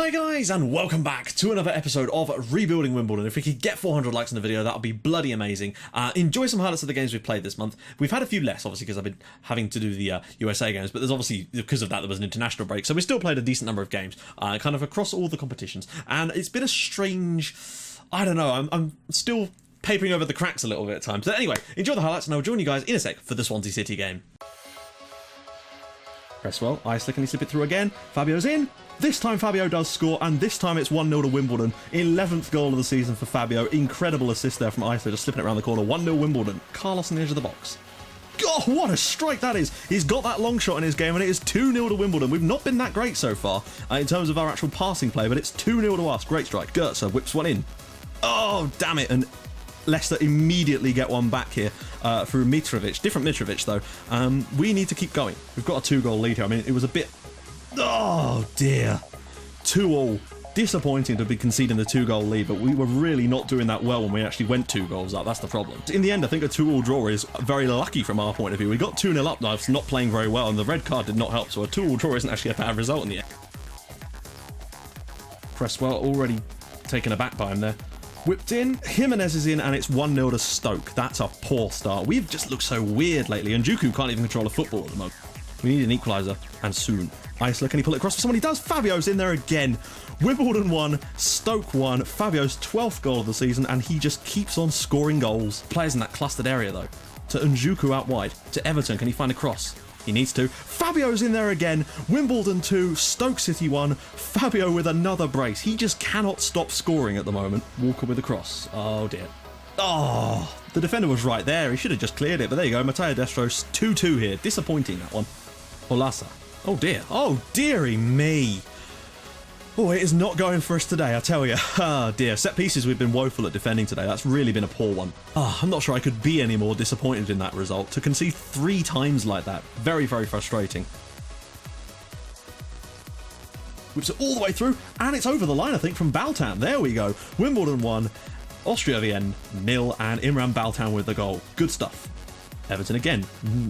Hi guys, and welcome back to another episode of Rebuilding Wimbledon. If we could get 400 likes on the video, that would be bloody amazing. Enjoy some highlights of the games we've played this month. We've had a few less, obviously, because I've been having to do the USA games, but there's obviously, because of that, there was an international break, so we still played a decent number of games, kind of across all the competitions, and it's been a strange, I don't know, I'm still papering over the cracks a little bit at times. So anyway, enjoy the highlights, and I'll join you guys in a sec for the Swansea City game. Press well, I slickly slip it through again, Fabio's in. This time Fabio does score, and this time it's 1-0 to Wimbledon. 11th goal of the season for Fabio. Incredible assist there from Iso, just slipping it around the corner. 1-0 Wimbledon. Carlos on the edge of the box. God, what a strike that is. He's got that long shot in his game, and it is 2-0 to Wimbledon. We've not been that great so far in terms of our actual passing play, but it's 2-0 to us. Great strike. Goetze whips one in. Oh, damn it. And Leicester immediately get one back here through Mitrovic. Different Mitrovic, though. We need to keep going. We've got a 2-goal lead here. I mean, it was a bit... Oh dear, 2-2. Disappointing to be conceding the 2-goal lead, but we were really not doing that well when we actually went 2 goals up. That's the problem. In the end, I think a 2-2 draw is very lucky from our point of view. We got 2-0 up, now not playing very well, and the red card did not help, so a 2-2 draw isn't actually a bad result in the end. Cresswell already taken aback by him there. Whipped in, Jimenez is in, and it's 1-0 to Stoke. That's a poor start. We've just looked so weird lately, and Njoku can't even control a football at the moment. We need an equaliser, and soon. Isla, can he pull it across for someone? He does. Fabio's in there again. Wimbledon 1, Stoke 1, Fabio's 12th goal of the season, and he just keeps on scoring goals. Players in that clustered area, though. To Njoku out wide. To Everton, can he find a cross? He needs to. Fabio's in there again. Wimbledon 2, Stoke City 1, Fabio with another brace. He just cannot stop scoring at the moment. Walker with a cross. Oh, dear. Oh, the defender was right there. He should have just cleared it, but there you go. Matteo Destros, 2-2 here. Disappointing, that one. Olasa. Oh dear. Oh dearie me. Oh, it is not going for us today, I tell you. Ah, dear. Set pieces, we've been woeful at defending today. That's really been a poor one. I'm not sure I could be any more disappointed in that result. To concede 3 times like that. Very, very frustrating. Whips it all the way through, and it's over the line, I think, from Baltan. There we go. Wimbledon 1, Austria Wien 0, and Imran Baltan with the goal. Good stuff. Everton again.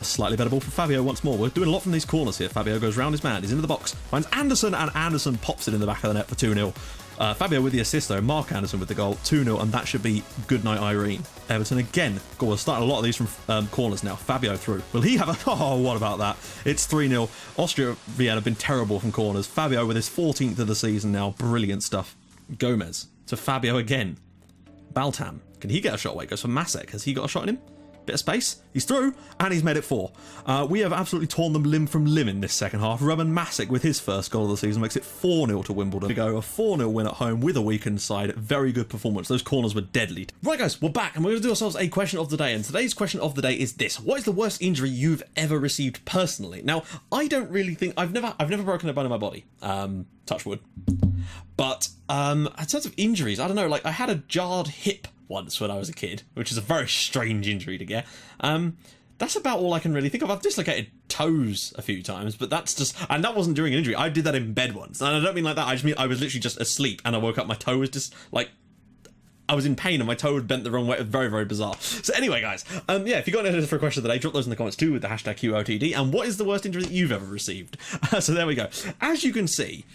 A slightly better ball for Fabio once more. We're doing a lot from these corners here. Fabio goes round his man. He's into the box. Finds Anderson, and Anderson pops it in the back of the net for 2-0. Fabio with the assist, though. Mark Anderson with the goal. 2-0, and that should be good night, Irene. Everton again. God, we're starting a lot of these from corners now. Fabio through. Will he have a... Oh, what about that? It's 3-0. Austria Wien have been terrible from corners. Fabio with his 14th of the season now. Brilliant stuff. Gomez to Fabio again. Baltam. Can he get a shot away? Goes for Masek. Has he got a shot in him? Bit of space. He's through, and he's made it 4. We have absolutely torn them limb from limb in this second half. Roman Masek with his first goal of the season makes it 4-0 to Wimbledon. We go a 4-0 win at home with a weakened side. Very good performance. Those corners were deadly. Right guys, we're back, and we're going to do ourselves a question of the day, and today's question of the day is this: what is the worst injury you've ever received personally? Now, I don't really think I've never broken a bone in my body. Touch wood. But in terms of injuries, I don't know, like I had a jarred hip once when I was a kid, which is a very strange injury to get. That's about all I can really think of. I've dislocated toes a few times, but that's just, and that wasn't during an injury. I did that in bed once, and I don't mean like that. I just mean I was literally just asleep, and I woke up, my toe was just like, I was in pain, and my toe was bent the wrong way. It was very, very bizarre. So anyway, guys, yeah, if you got any ideas for a question of the day, drop those in the comments too with the hashtag QOTD. And what is the worst injury that you've ever received? So there we go. As you can see,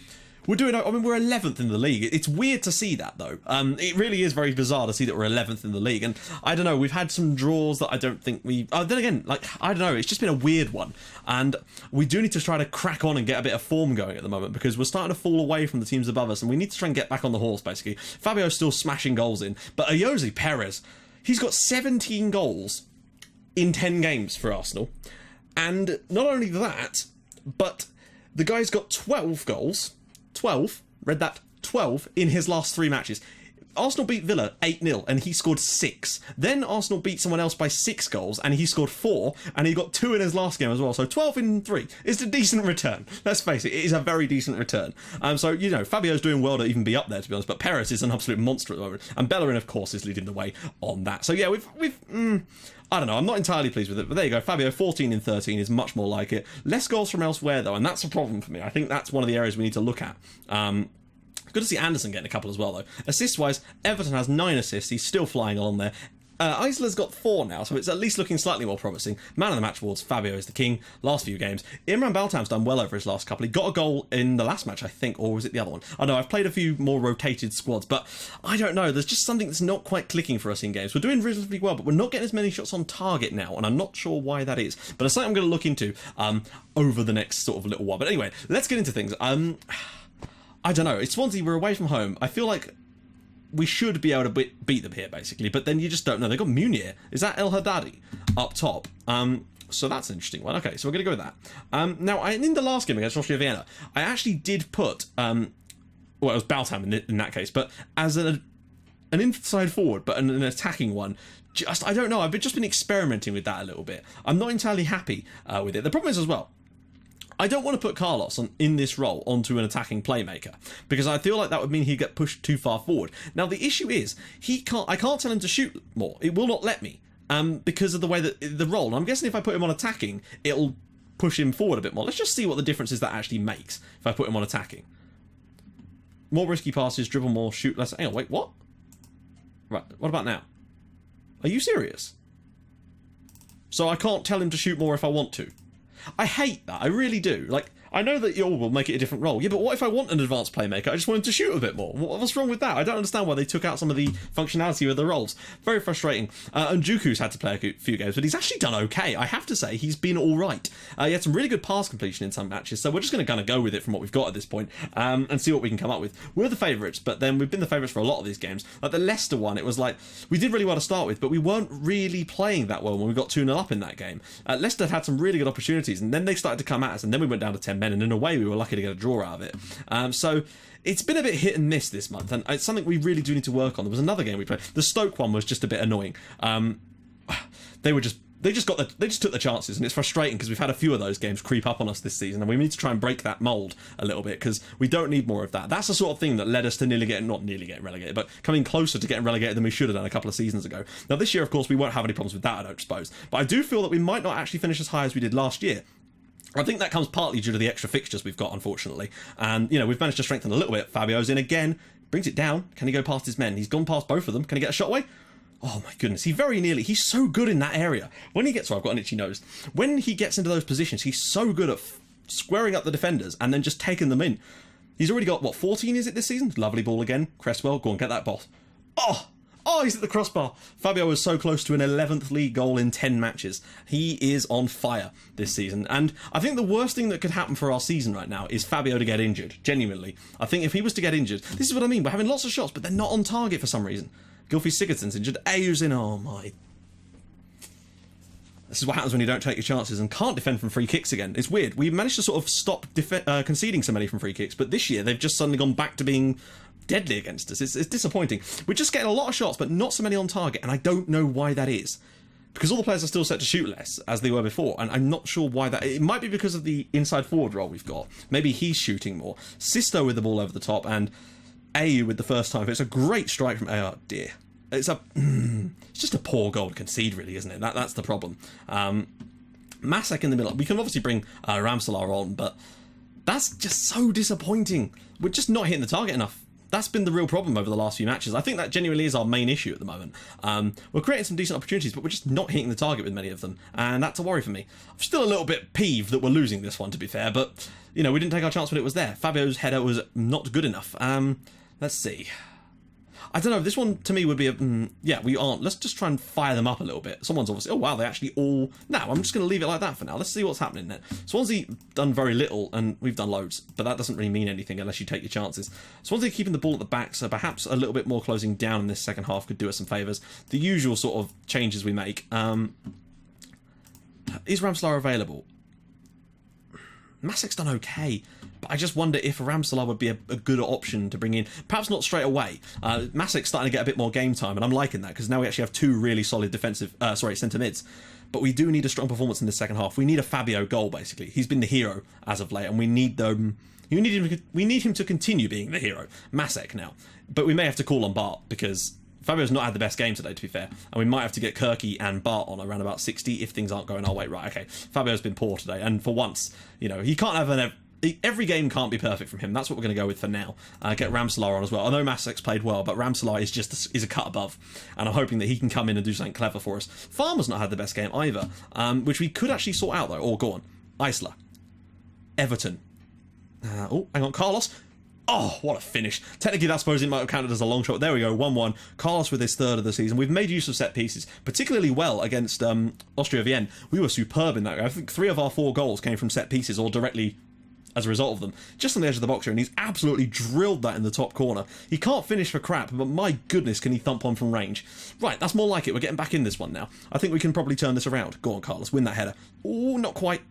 we're 11th in the league. It's weird to see that, though. It really is very bizarre to see that we're 11th in the league. And I don't know, we've had some draws that I don't think we... then again, like, I don't know, it's just been a weird one. And we do need to try to crack on and get a bit of form going at the moment, because we're starting to fall away from the teams above us, and we need to try and get back on the horse, basically. Fabio's still smashing goals in, but Ayoze Perez, he's got 17 goals in 10 games for Arsenal. And not only that, but the guy's got 12 goals... 12, read that, 12 in his last 3 matches. Arsenal beat Villa 8-0 and he scored 6. Then Arsenal beat someone else by 6 goals and he scored 4, and he got 2 in his last game as well. So 12 in 3 is a decent return. Let's face it, it is a very decent return. So, you know, Fabio's doing well to even be up there, to be honest, but Perez is an absolute monster at the moment. And Bellerin, of course, is leading the way on that. So yeah, we've I don't know, I'm not entirely pleased with it, but there you go. Fabio, 14 in 13 is much more like it. Less goals from elsewhere, though, and that's a problem for me. I think that's one of the areas we need to look at. Good to see Anderson getting a couple as well, though. Assist-wise, Everton has 9 assists. He's still flying along there. Isla's got 4 now, so it's at least looking slightly more promising. Man of the match awards, Fabio is the king. Last few games, Imran Baltam's done well over his last couple. He got a goal in the last match, I think, or was it the other one? I know I've played a few more rotated squads, but I don't know. There's just something that's not quite clicking for us in games. We're doing relatively well, but we're not getting as many shots on target now, and I'm not sure why that is. But it's something I'm going to look into over the next sort of little while. But anyway, let's get into things. I don't know. It's Swansea. We're away from home. I feel like we should be able to beat them here, basically, but then you just don't know. They've got Munir. Is that El Haddadi up top? So that's an interesting one. Okay, so we're going to go with that. Now, in the last game against Austria Vienna, I actually did put, well, it was Baltam in that case, but as an inside forward, but an attacking one. I don't know. I've just been experimenting with that a little bit. I'm not entirely happy with it. The problem is as well, I don't want to put Carlos in this role onto an attacking playmaker because I feel like that would mean he'd get pushed too far forward. Now the issue is I can't tell him to shoot more. It will not let me because of the way that the role. And I'm guessing if I put him on attacking, it'll push him forward a bit more. Let's just see what the difference is that actually makes if I put him on attacking. More risky passes, dribble more, shoot less. Hang on, wait, what? Right, what about now? Are you serious? So I can't tell him to shoot more if I want to. I hate that. I really do. Like, I know that you all will make it a different role. Yeah, but what if I want an advanced playmaker? I just want him to shoot a bit more. What's wrong with that? I don't understand why they took out some of the functionality of the roles. Very frustrating. And Juku's had to play a few games, but he's actually done okay. I have to say, he's been all right. He had some really good pass completion in some matches, so we're just going to kind of go with it from what we've got at this point, and see what we can come up with. We're the favourites, but then we've been the favourites for a lot of these games. Like the Leicester one, it was like, we did really well to start with, but we weren't really playing that well when we got 2-0 up in that game. Leicester had some really good opportunities, and then they started to come at us, and then we went down to 10 men, and in a way we were lucky to get a draw out of it. So it's been a bit hit and miss this month, and it's something we really do need to work on. There was another game we played. The Stoke one was just a bit annoying. They just took the chances, and it's frustrating because we've had a few of those games creep up on us this season, and we need to try and break that mould a little bit because we don't need more of that. That's the sort of thing that led us to not nearly getting relegated, but coming closer to getting relegated than we should have done a couple of seasons ago. Now this year, of course, we won't have any problems with that, I don't suppose, but I do feel that we might not actually finish as high as we did last year. I think that comes partly due to the extra fixtures we've got, unfortunately. And, we've managed to strengthen a little bit. Fabio's in again, brings it down. Can he go past his men? He's gone past both of them. Can he get a shot away? Oh my goodness, he's so good in that area. When he gets, I've got an itchy nose. When he gets into those positions, he's so good at squaring up the defenders and then just taking them in. He's already got, 14 is it this season? Lovely ball again. Cresswell, go on, get that ball. Oh, he's at the crossbar. Fabio was so close to an 11th league goal in 10 matches. He is on fire this season. And I think the worst thing that could happen for our season right now is Fabio to get injured, genuinely. I think if he was to get injured, this is what I mean. We're having lots of shots, but they're not on target for some reason. Gylfi Sigurdsson's injured. Ayu's in. Oh, my. This is what happens when you don't take your chances and can't defend from free kicks again. It's weird. We managed to sort of stop conceding so many from free kicks, but this year they've just suddenly gone back to being deadly against us. It's disappointing. We're just getting a lot of shots, but not so many on target, and I don't know why that is. Because all the players are still set to shoot less, as they were before, and I'm not sure why that... It might be because of the inside forward role we've got. Maybe he's shooting more. Sisto with the ball over the top, and Ayew with the first time. It's a great strike from Ayew. Oh, dear. It's just a poor goal to concede, really, isn't it? That's the problem. Masek in the middle. We can obviously bring Ramsalar on, but that's just so disappointing. We're just not hitting the target enough. That's been the real problem over the last few matches. I think that genuinely is our main issue at the moment. We're creating some decent opportunities, but we're just not hitting the target with many of them, and that's a worry for me. I'm still a little bit peeved that we're losing this one, to be fair, but, we didn't take our chance when it was there. Fabio's header was not good enough. Let's see. I don't know, this one to me would be we aren't. Let's just try and fire them up a little bit. Someone's obviously, oh wow, they actually all... No, I'm just going to leave it like that for now. Let's see what's happening there. Swansea done very little, and we've done loads, but that doesn't really mean anything unless you take your chances. Swansea keeping the ball at the back, so perhaps a little bit more closing down in this second half could do us some favours. The usual sort of changes we make. Is Ramsalar available? Masek's done okay, but I just wonder if Ramsalar would be a good option to bring in. Perhaps not straight away. Masek's starting to get a bit more game time, and I'm liking that, because now we actually have two really solid centre mids. But we do need a strong performance in the second half. We need a Fabio goal, basically. He's been the hero as of late, and we need him to continue being the hero. Masek now. But we may have to call on Bart, because Fabio's not had the best game today, to be fair, and we might have to get Kirky and Bart on around about 60 if things aren't going our way. Right, okay, Fabio's been poor today, and for once, he can't have every game can't be perfect from him. That's what we're going to go with for now. Get Ramselaar on as well. I know Masek's played well, but Ramselaar is a cut above, and I'm hoping that he can come in and do something clever for us. Farmer's not had the best game either, which we could actually sort out though. Oh, go on. Isla. Everton. Oh, hang on, Carlos. Oh, what a finish. Technically, I suppose it might have counted as a long shot. There we go, 1-1. Carlos with his third of the season. We've made use of set pieces, particularly well against Austria Wien. We were superb in that game. I think 3 of our 4 goals came from set pieces or directly as a result of them. Just on the edge of the box here, and he's absolutely drilled that in the top corner. He can't finish for crap, but my goodness, can he thump on from range. Right, that's more like it. We're getting back in this one now. I think we can probably turn this around. Go on, Carlos, win that header. Oh, not quite.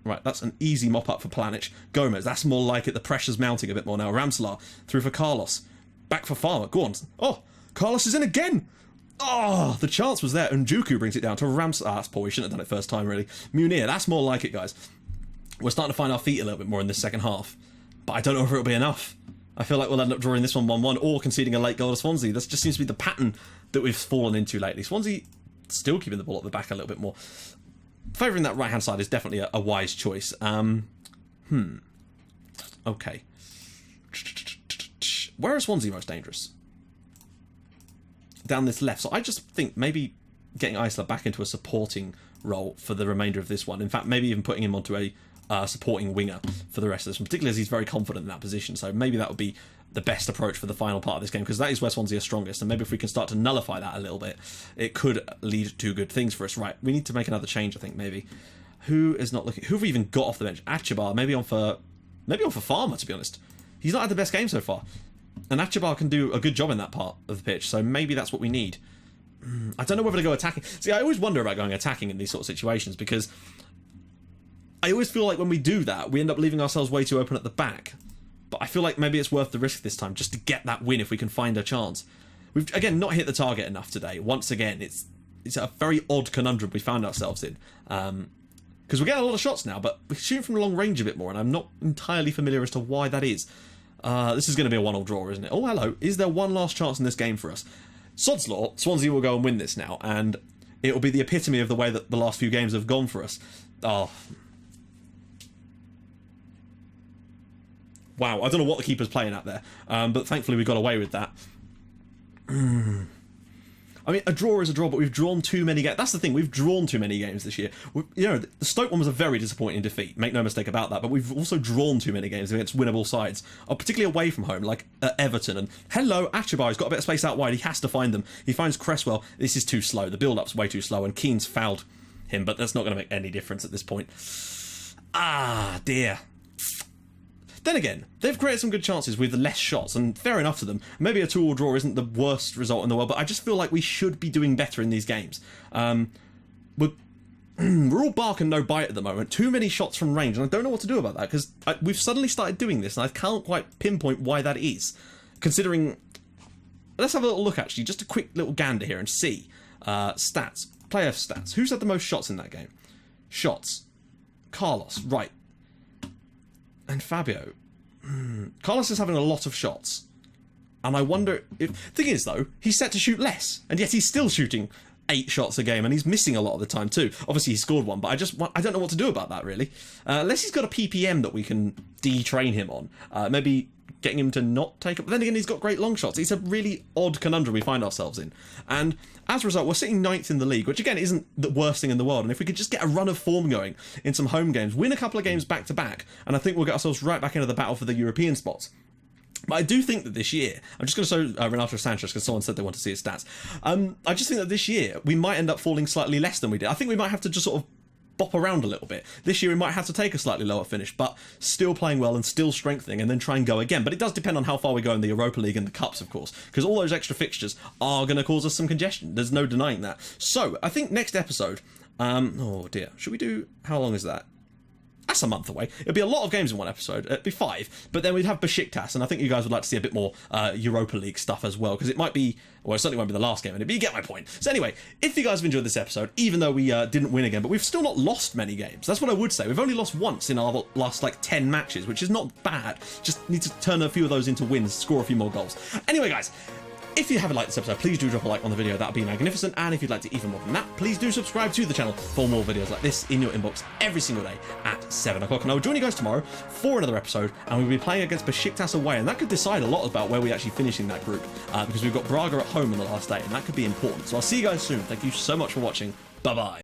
Right, that's an easy mop-up for Pjanic. Gomez, that's more like it. The pressure's mounting a bit more now. Ramselaar, through for Carlos. Back for Farmer. Go on. Oh, Carlos is in again. Oh, the chance was there. And Njuku brings it down to Ramselaar. That's poor. We shouldn't have done it first time, really. Munir, that's more like it, guys. We're starting to find our feet a little bit more in this second half. But I don't know if it'll be enough. I feel like we'll end up drawing this one 1-1 or conceding a late goal to Swansea. That just seems to be the pattern that we've fallen into lately. Swansea still keeping the ball at the back a little bit more. Favouring that right-hand side is definitely a wise choice. Okay. Where is Swansea most dangerous? Down this left. So I just think maybe getting Isla back into a supporting role for the remainder of this one. In fact, maybe even putting him onto a supporting winger for the rest of this one, particularly as he's very confident in that position. So maybe that would be the best approach for the final part of this game, because that is where Swansea are strongest, and maybe if we can start to nullify that a little bit, it could lead to good things for us. Right, we need to make another change, I think, maybe. Who is not looking... Who have we even got off the bench? Achabar, maybe on for Farmer, to be honest. He's not had the best game so far, and Achabar can do a good job in that part of the pitch, so maybe that's what we need. I don't know whether to go attacking. See, I always wonder about going attacking in these sort of situations, because I always feel like when we do that, we end up leaving ourselves way too open at the back. But I feel like maybe it's worth the risk this time, just to get that win if we can find a chance. We've, again, not hit the target enough today. Once again, it's a very odd conundrum we found ourselves in. Because we're getting a lot of shots now, but we're shooting from long range a bit more, and I'm not entirely familiar as to why that is. This is going to be a 1-1 draw, isn't it? Oh, hello. Is there one last chance in this game for us? Sod's law, Swansea will go and win this now, and it will be the epitome of the way that the last few games have gone for us. Oh... Wow, I don't know what the keeper's playing at there, but thankfully we got away with that. I mean, a draw is a draw, but we've drawn too many games. That's the thing, we've drawn too many games this year. The Stoke one was a very disappointing defeat, make no mistake about that, but we've also drawn too many games against winnable sides, particularly away from home, like Everton. And hello, Achabar, he's got a bit of space out wide, he has to find them. He finds Cresswell, this is too slow, the build-up's way too slow, and Keane's fouled him, but that's not going to make any difference at this point. Ah, dear. Then again, they've created some good chances with less shots, and fair enough to them. Maybe a 2-2 draw isn't the worst result in the world, but I just feel like we should be doing better in these games. We're all bark and no bite at the moment. Too many shots from range, and I don't know what to do about that, because we've suddenly started doing this, and I can't quite pinpoint why that is. Considering... Let's have a little look, actually. Just a quick little gander here and see. Stats. Player stats. Who's had the most shots in that game? Shots. Carlos. Right. And Fabio. Carlos is having a lot of shots. And I wonder if... Thing is, though, he's set to shoot less. And yet he's still shooting 8 shots a game. And he's missing a lot of the time, too. Obviously, he scored one. But I don't know what to do about that, really. Unless he's got a PPM that we can detrain him on. Maybe getting him to not take it. But then again, he's got great long shots. It's a really odd conundrum we find ourselves in. And as a result, we're sitting 9th in the league, which again isn't the worst thing in the world. And if we could just get a run of form going in some home games, win a couple of games back to back, and I think we'll get ourselves right back into the battle for the European spots. But I do think that this year, I'm just going to show Renato Sanchez because someone said they want to see his stats. I just think that this year we might end up falling slightly less than we did. I think we might have to just sort of bop around a little bit. This year we might have to take a slightly lower finish, but still playing well and still strengthening, and then try and go again. But it does depend on how far we go in the Europa League and the Cups, of course, because all those extra fixtures are going to cause us some congestion. There's no denying that. So I think next episode, oh dear, should we do, how long is that? That's a month away. It'd be a lot of games in one episode. It'd be 5, but then we'd have Besiktas, and I think you guys would like to see a bit more Europa League stuff as well, because it might be, well, it certainly won't be the last game, but you get my point. So anyway, if you guys have enjoyed this episode, even though we didn't win again, but we've still not lost many games. That's what I would say. We've only lost once in our last, 10 matches, which is not bad. Just need to turn a few of those into wins, score a few more goals. Anyway, guys, If you haven't liked this episode, please do drop a like on the video. That would be magnificent. And if you'd like to even more than that, please do subscribe to the channel for more videos like this in your inbox every single day at 7 o'clock. And I will join you guys tomorrow for another episode, and we'll be playing against Besiktas away, and that could decide a lot about where we actually finish in that group, because we've got Braga at home in the last day, and that could be important. So I'll see you guys soon. Thank you so much for watching. Bye-bye.